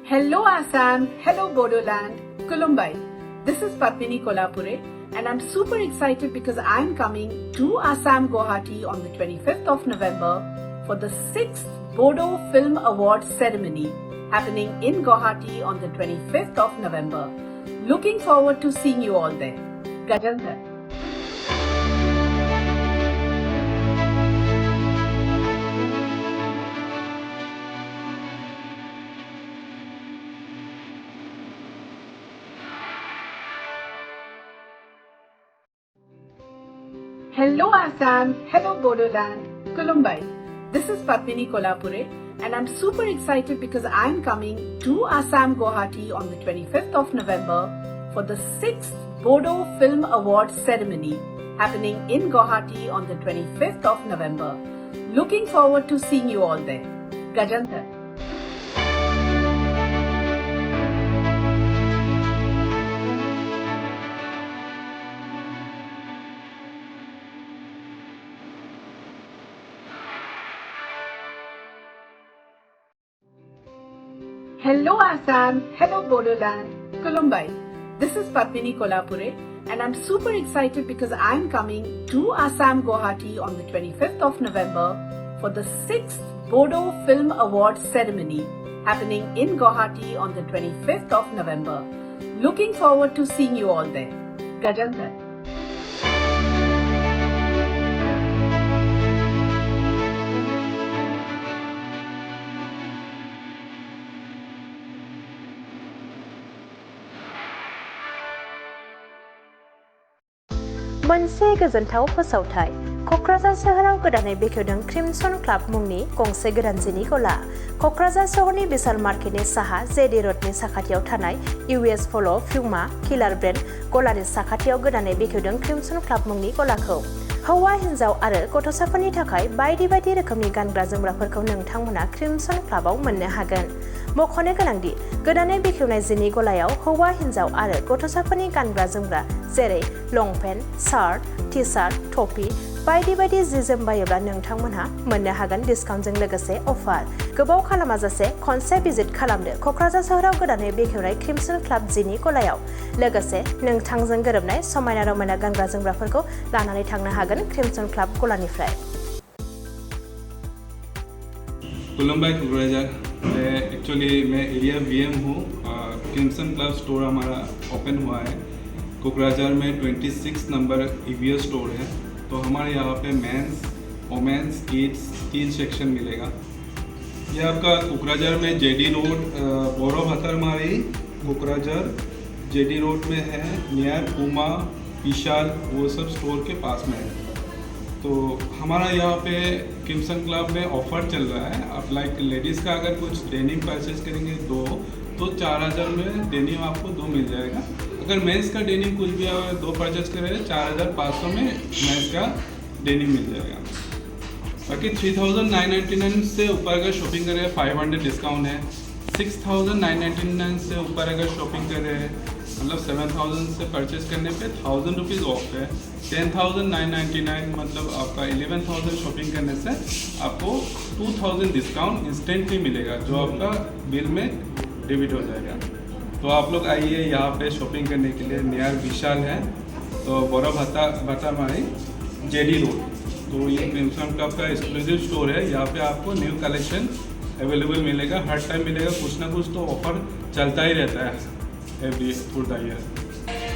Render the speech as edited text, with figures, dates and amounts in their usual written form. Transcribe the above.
Hello Assam, hello Bodoland, Kulumbai. This is Padmini Kolhapure and I'm super excited because I'm coming to Assam Guwahati on the 25th of November for the 6th Bodo Film Awards ceremony happening in Guwahati on the 25th of November. Looking forward to seeing you all there. Gajandhar. Hello Assam, hello Bodoland, Kulumbai. This is Padmini Kolhapure and I'm super excited because I'm coming to Assam Guwahati on the 25th of November for the 6th Bodo Film Awards ceremony happening in Guwahati on the 25th of November. Looking forward to seeing you all there. Gajandhar. Hello Assam, hello Bodoland, Kulumbai. This is Padmini Kolhapure and I'm super excited because I'm coming to Assam Guwahati on the 25th of November for the 6th Bodo Film Awards ceremony happening in Guwahati on the 25th of November. Looking forward to seeing you all there. Gajandhar. मोनसे गोजोनथाव फोसावथाय क'क्राझार सोहोराव गोदानै बेखेवदों crimson club मुंनि गंसे गोदान जिनि गला क'क्राझार सोहोरनि बिशाल मार्केटनि Saha JD र'डनि साखाथियाव थानाय इउएस पल' प्युमा किलार ब्रेन्ड गलानि साखाथियाव गोदानै बेखेवदों क्रिमसन क्लाब मुंनि गलाखौ हौवा हिन्जाव आरो गथ'साफोरनि थाखाय बायदि बायदि रोखोमनि गानग्रा जोमग्राफोरखौ नोंथांमोना क्रिमसन क्लाबाव मोननो हागोन मख'नो गोनांदि गोदानै बेखेवनाय जिनि गलायाव हौवा हिन्जाव आरो गथ'साफोरनि गानग्रा जोमग्रा जेरै लंपेन्ट शार्ट टि शार्ट टपि बायदि बायदि जि जोम बायोब्ला नोंथांमोनहा मोननो हागोन डिसकाउन्टजों लोगोसे अफार गोबाव खालामाजासे खनसे भिजिट खालामदो क'क्राझार सोहोराव गोदानै बेखेवनाय क्रिमसन क्लाब जिनि गलायाव लोगोसे नोंथांजों गोरोबनाय समायना रमायना गानग्रा जोमग्राफोरखौ लानानै थांनो हागोन क्रिमसन क्लाब गलानिफ्राय कोलंबाई कोकराझार एक्चुअली मैं एरिया वीएम हूँ क्रिमसन क्लब स्टोर हमारा ओपन हुआ है कोकराझार में 26 नंबर ईवीएस स्टोर है तो हमारे यहाँ पे मेंस वोमेंस किड्स 3 सेक्शन मिलेगा ये आपका कोकराझार में जेडी रोड बोरो भतरमारी कोकराझार जेडी रोड में है नियर पूमा विशाल वो सब स्टोर के पास में है तो हमारा यहाँ पे क्रिमसन क्लब में ऑफर चल रहा है आप लाइक लेडीज़ का अगर कुछ डेनिम परचेज करेंगे दो तो 4000 में डेनिम आपको 2 मिल जाएगा अगर मेंस का डेनिम कुछ भी अगर 2 परचेज करें 4500 में मेंस का डेनिम मिल जाएगा बाकी 3999 से ऊपर अगर शॉपिंग करें 500 डिस्काउंट है 6999 से ऊपर अगर शॉपिंग करें मतलब 7000 से परचेज करने पे 1000 रुपीज़ ऑफ है 10,999 मतलब आपका 11,000 शॉपिंग करने से आपको 2000 डिस्काउंट इंस्टेंटली मिलेगा जो आपका बिल में डेबिट हो जाएगा तो आप लोग आइए यहाँ पे शॉपिंग करने के लिए नियर विशाल है तो बोरा भतामारी जेडी रोड तो ये क्रिमसन क्लब का एक्सक्लूसिव स्टोर है यहाँ पे आपको न्यू कलेक्शन अवेलेबल मिलेगा हर टाइम मिलेगा कुछ ना कुछ तो ऑफर चलता ही रहता है एवरी फुल द ईयर